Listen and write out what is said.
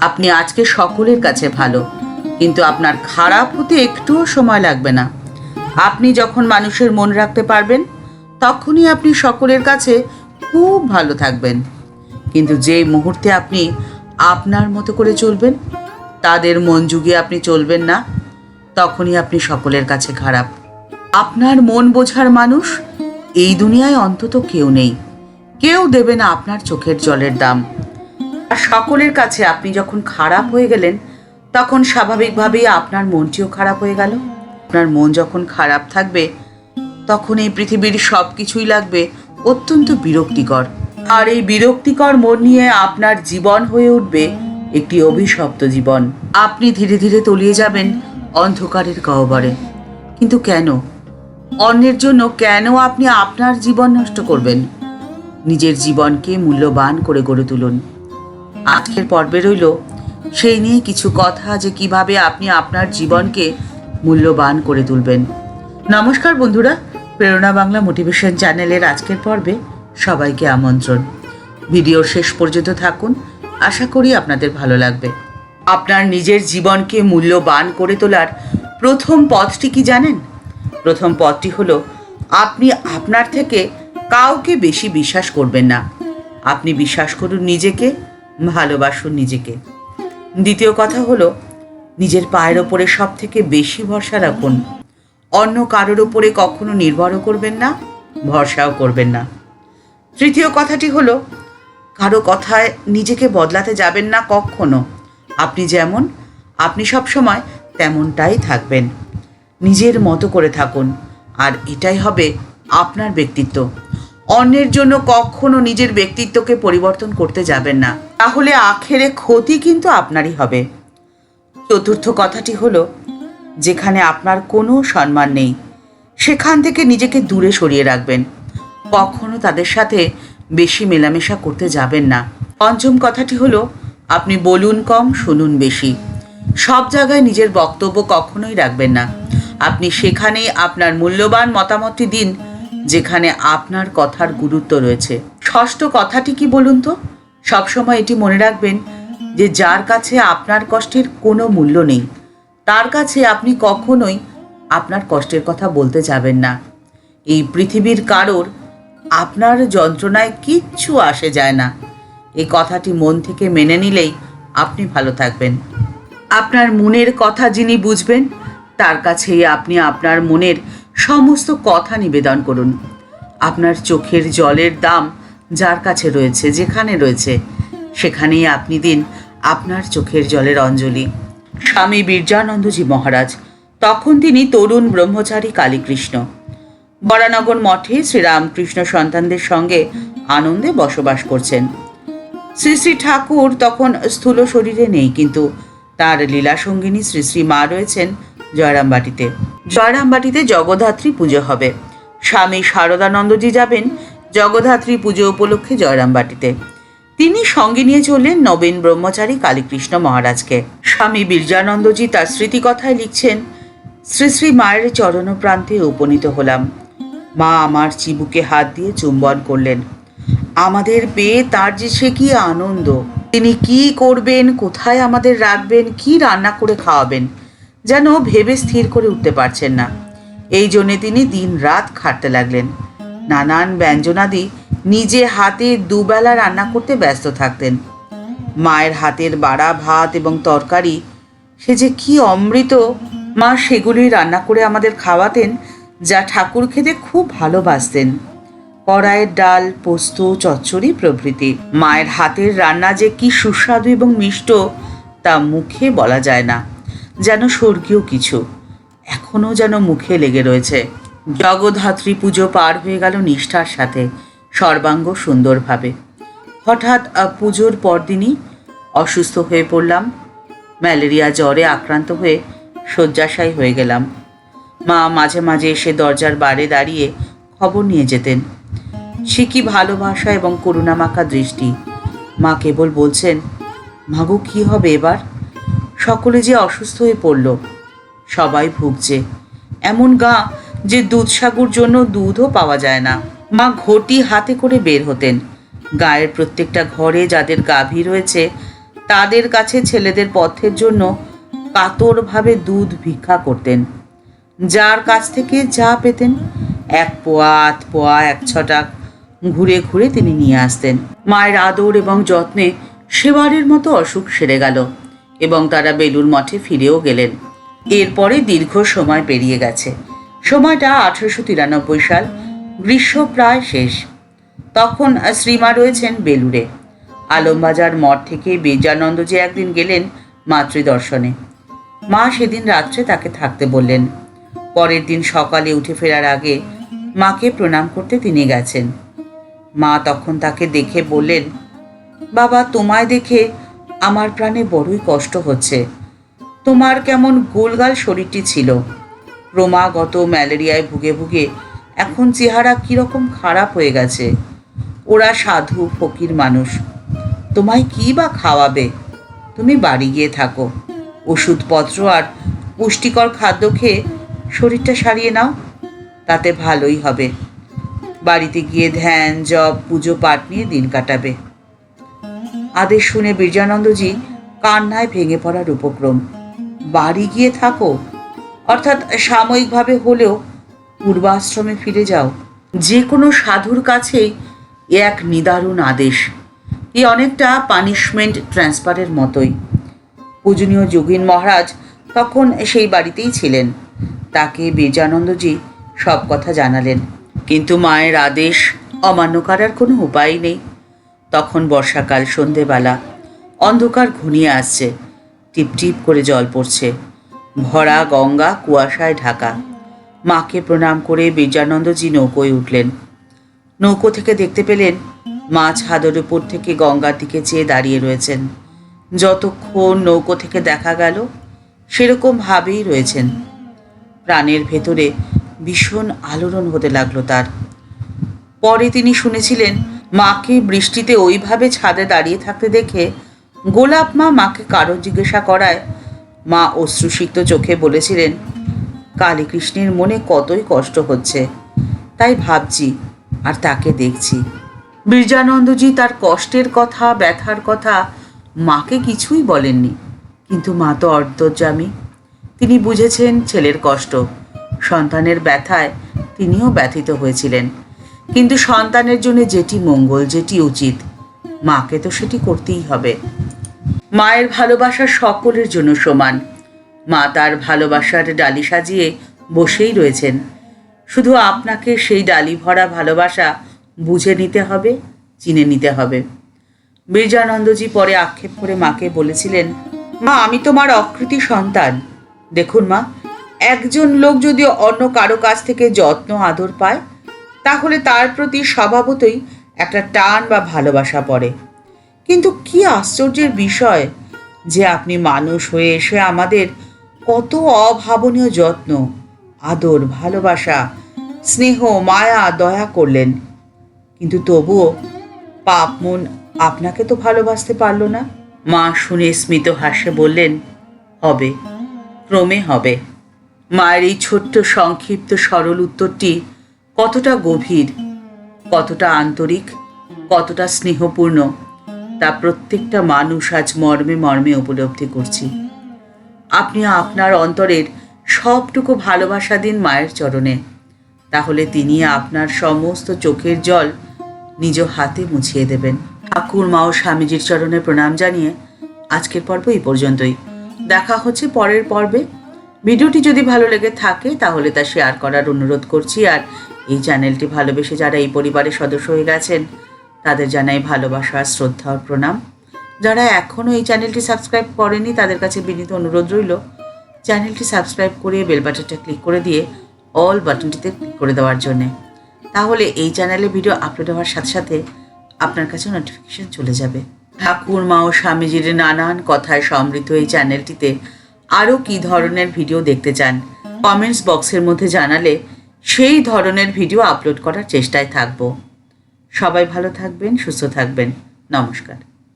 আপনি আজকে সকলের কাছে ভালো, কিন্তু আপনার খারাপ হতে একটুও সময় লাগবে না। আপনি যখন মানুষের মন রাখতে পারবেন, তখনই আপনি সকলের কাছে খুব ভালো থাকবেন। কিন্তু যেই মুহূর্তে আপনি আপনার মতো করে চলবেন, তাদের মন যুগিয়ে আপনি চলবেন না, তখনই আপনি সকলের কাছে খারাপ। আপনার মন বোঝার মানুষ এই দুনিয়ায় অন্তত কেউ নেই। কেউ দেবে না আপনার চোখের জলের দাম। আর সকলের কাছে আপনি যখন খারাপ হয়ে গেলেন, তখন স্বাভাবিকভাবেই আপনার মনটিও খারাপ হয়ে গেল। আপনার মন যখন খারাপ থাকবে, তখন এই পৃথিবীর সব কিছুই লাগবে অত্যন্ত বিরক্তিকর। আর এই বিরক্তিকর মন নিয়ে আপনার জীবন হয়ে উঠবে একটি অভিশপ্ত জীবন। আপনি ধীরে ধীরে তলিয়ে যাবেন অন্ধকারের গহ্বরে। কিন্তু কেন? অন্যের জন্য কেন আপনি আপনার জীবন নষ্ট করবেন? নিজের জীবনকে মূল্যবান করে গড়ে তুলুন। আজকের পর্বে রইল সেই নিয়ে কিছু কথা, যে কিভাবে আপনি আপনার জীবনকে মূল্যবান করে তুলবেন। নমস্কার বন্ধুরা, প্রেরণা বাংলা মোটিভেশন চ্যানেলের আজকের পর্বে সবাইকে আমন্ত্রণ। ভিডিওর শেষ পর্যন্ত থাকুন, আশা করি আপনাদের ভালো লাগবে। আপনার নিজের জীবনকে মূল্যবান করে তোলার প্রথম পথটি কি জানেন? প্রথম পথটি হলো, আপনি আপনার থেকে কাউকে বেশি বিশ্বাস করবেন না। আপনি বিশ্বাস করুন নিজেকে, ভালোবাসুন নিজেকে। দ্বিতীয় কথা হলো, নিজের পায়ের ওপরে সব থেকে বেশি ভরসা রাখুন। অন্য কারোর ওপরে কখনো নির্ভরও করবেন না, ভরসাও করবেন না। তৃতীয় কথাটি হলো, কারো কথায় নিজেকে বদলাতে যাবেন না কখনো। আপনি যেমন, আপনি সবসময় তেমনটাই থাকবেন। নিজের মতো করে থাকুন, আর এটাই হবে আপনার ব্যক্তিত্ব। অন্যের জন্য কখনো নিজের ব্যক্তিত্বকে পরিবর্তন করতে যাবেন না, তাহলে আখেরে ক্ষতি কিন্তু আপনারই হবে। চতুর্থ কথাটি হলো, যেখানে আপনার কোনো সম্মান নেই, সেখান থেকে নিজেকে দূরে সরিয়ে রাখবেন। কখনো তাদের সাথে বেশি মেলামেশা করতে যাবেন না। পঞ্চম কথাটি হলো, আপনি বলুন কম, শুনুন বেশি। সব জায়গায় নিজের বক্তব্য কখনোই রাখবেন না। আপনি সেখানেই আপনার মূল্যবান মতামতটি দিন, যেখানে আপনার কথার গুরুত্ব রয়েছে। ষষ্ঠ কথাটি কি বলুন তো? সবসময় এটি মনে রাখবেন যে যার কাছে আপনার কষ্টের কোনো মূল্য নেই, তার কাছে আপনি কখনোই আপনার কষ্টের কথা বলতে যাবেন না। এই পৃথিবীর কারোর আপনার যন্ত্রণায় কিচ্ছু আসে যায় না। এই কথাটি মন থেকে মেনে নিলেই আপনি ভালো থাকবেন। আপনার মনের কথা যিনি বুঝবেন, তার কাছেই আপনি আপনার মনের সমস্ত কথা নিবেদন করুন। আপনার চোখের জলের দাম যার কাছে রয়েছে, যেখানে রয়েছে, সেখানেই আপনি দিন আপনার চোখের জলের অঞ্জলি। স্বামী বীর্যানন্দজি মহারাজ, তখন তিনি তরুণ ব্রহ্মচারী কালীকৃষ্ণ, বরানগর মঠে শ্রীরামকৃষ্ণ সন্তানদের সঙ্গে আনন্দে বসবাস করছেন। শ্রী শ্রী ঠাকুর তখন স্থূল শরীরে নেই, কিন্তু তার লীলা সঙ্গিনী শ্রী শ্রী মা রয়েছেন জয়রামবাটিতে। জয়রামবাটিতে জগদ্ধাত্রী পুজো হবে। স্বামী শারদানন্দজি যাবেন জগদ্ধাত্রী পুজো উপলক্ষে জয়রামবাটিতে। তিনি সঙ্গে নিয়ে চললেন নবীন ব্রহ্মচারী কালীকৃষ্ণ মহারাজকে। স্বামী বীর্যানন্দজি তার স্মৃতিকথায় লিখছেন, শ্রী শ্রী মায়ের চরণপ্রান্তে উপনীত হলাম। মা আমার চিবুকে হাত দিয়ে চুম্বন করলেন। আমাদের পেয়ে তার যে সে কি আনন্দ! তিনি কি করবেন, কোথায় আমাদের রাখবেন, কি রান্না করে খাওয়াবেন, যেন ভেবে স্থির করে উঠতে পারছেন না। এই জন্যে তিনি দিন রাত খাটতে লাগলেন। নানান ব্যঞ্জনাদি নিজে হাতে দুবেলা রান্না করতে ব্যস্ত থাকতেন। মায়ের হাতের বাড়া ভাত এবং তরকারি, সে যে কি অমৃত! মা সেগুলি রান্না করে আমাদের খাওয়াতেন, যা ঠাকুর খেতে খুব ভালোবাসতেন। কড়াইয়ের ডাল, পোস্ত, চচ্চড়ি প্রভৃতি। মায়ের হাতের রান্না যে কি সুস্বাদু এবং মিষ্ট, তা মুখে বলা যায় না। যেন স্বর্গীয় কিছু এখনও যেন মুখে লেগে রয়েছে। জগদ্ধাত্রী পুজো পার হয়ে গেল নিষ্ঠার সাথে, সর্বাঙ্গ সুন্দরভাবে। হঠাৎ পুজোর পরদিনই অসুস্থ হয়ে পড়লাম। ম্যালেরিয়া জ্বরে আক্রান্ত হয়ে শয্যাশায়ী হয়ে গেলাম। মা মাঝে মাঝে এসে দরজার বাইরে দাঁড়িয়ে খবর নিয়ে যেতেন। সে কি ভালোবাসা এবং করুণামাখা দৃষ্টি! মা কেবল বলছেন, মাগো কি হবে এবার? সকলে যে অসুস্থ হয়ে পড়ল, সবাই ভুগছে। এমন গাঁ যে দুধসাগুর জন্য দুধও পাওয়া যায় না। মা ঘটি হাতে করে বের হতেন। গায়ের প্রত্যেকটা ঘরে যাদের গাভী রয়েছে, তাদের কাছে ছেলেদের পথ্যের জন্য কাতরভাবে দুধ ভিক্ষা করতেন। যার কাছ থেকে যা পেতেন 1 পোয়া 8 পোয়া 1 ছটাক ঘুরে ঘুরে তিনি নিয়ে আসতেন। মায়ের আদর এবং যত্নে সেবারের মতো অসুখ সেরে গেল এবং তারা বেলুর মঠে ফিরেও গেলেন। এরপরে দীর্ঘ সময় পেরিয়ে গেছে। সময়টা 1893 সাল, গ্রীষ্ম প্রায় শেষ। তখন শ্রীমা রয়েছেন বেলুড়ে। আলমবাজার মঠ থেকে বীর্যানন্দজি একদিন গেলেন মাতৃদর্শনে। মা সেদিন রাত্রে তাকে থাকতে বললেন। পরের দিন সকালে উঠে ফেরার আগে মাকে প্রণাম করতে তিনি গেছেন। মা তখন তাকে দেখে বললেন, বাবা, তোমায় দেখে আমার প্রাণে বড়ই কষ্ট হচ্ছে। তোমার কেমন গোলগাল শরীরটি ছিল, ক্রমাগত ম্যালেরিয়ায় ভুগে ভুগে এখন চেহারা কীরকম খারাপ হয়ে গেছে। ওরা সাধু ফকির মানুষ, তোমায় কী বা খাওয়াবে? তুমি বাড়ি গিয়ে থাকো, ওষুধপত্র আর পুষ্টিকর খাদ্য খেয়ে শরীরটা সারিয়ে নাও, তাতে ভালোই হবে। বাড়িতে গিয়ে ধ্যান জপ পুজো পাঠ নিয়ে দিন কাটাবে। আদেশ শুনে বীর্যানন্দজি কান্নায় ভেঙে পড়ার উপক্রম। বাড়ি গিয়ে থাকো অর্থাৎ সাময়িকভাবে হলেও পূর্বাশ্রমে ফিরে যাও। যে কোনো সাধুর কাছেই এ এক নিদারুণ আদেশ। এ অনেকটা পানিশমেন্ট ট্রান্সফারের মতোই। পূজনীয় যোগীন মহারাজ তখন সেই বাড়িতেই ছিলেন। তাকে বীর্যানন্দজি সব কথা জানালেন, কিন্তু মায়ের আদেশ অমান্য করার কোনো উপায় নেই। তখন বর্ষাকাল, সন্ধেবেলা, অন্ধকার ঘনিয়ে আসছে, টিপটিপ করে জল পড়ছে। ভরা গঙ্গা কুয়াশায় ঢাকা। মাকে প্রণাম করে বীর্যানন্দজি নৌকোয় উঠলেন। নৌকো থেকে দেখতে পেলেন মা ছাদের উপর থেকে গঙ্গার দিকে চেয়ে দাঁড়িয়ে রয়েছেন। যতক্ষণ নৌকো থেকে দেখা গেল সেরকম ভাবেই রয়েছেন। প্রাণের ভেতরে ভীষণ আলোড়ন হতে লাগলো তার। পরে তিনি শুনেছিলেন মাকে বৃষ্টিতে ওইভাবে ছাদে দাঁড়িয়ে থাকতে দেখে গোলাপ মা মাকে কারণ জিজ্ঞাসা করায় মা অশ্রুসিক্ত চোখে বলেছিলেন, কালীকৃষ্ণের মনে কতই কষ্ট হচ্ছে, তাই ভাবছি আর তাকে দেখছি। বীর্যানন্দজি তার কষ্টের কথা, ব্যথার কথা মাকে কিছুই বলেননি, কিন্তু মা তো অন্তর্যামী। তিনি বুঝেছেন ছেলের কষ্ট, সন্তানের ব্যথায় তিনিও ব্যথিত হয়েছিলেন। কিন্তু সন্তানের জন্য যেটি মঙ্গল, যেটি উচিত, মাকে তো সেটি করতেই হবে। মায়ের ভালোবাসা সকলের জন্য সমান। মা তার ভালোবাসার ডালি সাজিয়ে বসেই রয়েছেন। শুধু আপনাকে সেই ডালি ভরা ভালোবাসা বুঝে নিতে হবে, চিনে নিতে হবে। বীর্যানন্দজি পরে আক্ষেপ করে মাকে বলেছিলেন, মা, আমি তোমার অকৃতি সন্তান। দেখুন মা, একজন লোক যদি অন্য কারো কাছ থেকে যত্ন আদর পায় তাহলে তার প্রতি স্বভাবতই একটা টান বা ভালোবাসা পড়ে। কিন্তু কি আশ্চর্যের বিষয় যে আপনি মানুষ হয়ে এসে আমাদের কত অভাবনীয় যত্ন, আদর, ভালোবাসা, স্নেহ, মায়া, দয়া করলেন, কিন্তু তবুও পাপ মন আপনাকে তো ভালোবাসতে পারল না। মা শুনে স্মিত হাসে বললেন, হবে, ক্রমে হবে। মায়ের এই ছোট্ট সংক্ষিপ্ত সরল উত্তরটি কতটা গভীর, কতটা আন্তরিক, কতটা স্নেহপূর্ণ তা প্রত্যেকটা মানুষ আজ মর্মে মর্মে উপলব্ধি করছি। আপনি আপনার অন্তরের সবটুকু ভালোবাসা দিন মায়ের চরণে, তাহলে তিনি আপনার সমস্ত চোখের জল নিজ হাতে মুছিয়ে দেবেন। ঠাকুর মা ও স্বামীজির চরণে প্রণাম জানিয়ে আজকের পর্ব এই পর্যন্তই। দেখা হচ্ছে পরের পর্বে। ভিডিওটি যদি ভালো লেগে থাকে তাহলে তা শেয়ার করার অনুরোধ করছি। আর এই চ্যানেলটি ভালোবেসে যারা এই পরিবারের সদস্য হয়ে গেছেন তাদের জানাই ভালোবাসা, শ্রদ্ধা ও প্রণাম। যারা এখনও এই চ্যানেলটি সাবস্ক্রাইব করেনি তাদের কাছে বিনীত অনুরোধ রইল চ্যানেলটি সাবস্ক্রাইব করে বেল বাটনটা ক্লিক করে দিয়ে অল বাটনটিতে ক্লিক করে দেওয়ার জন্যে। তাহলে এই চ্যানেলে ভিডিও আপলোড হওয়ার সাথে সাথে আপনার কাছে নোটিফিকেশন চলে যাবে। ঠাকুর মা ও স্বামীজির নানান কথায় সমৃদ্ধ এই চ্যানেলটিতে আরও কী ধরনের ভিডিও দেখতে চান কমেন্টস বক্সের মধ্যে জানালে সেই ধরনের ভিডিও আপলোড করার চেষ্টায় থাকব। সবাই ভালো থাকবেন, সুস্থ থাকবেন। নমস্কার।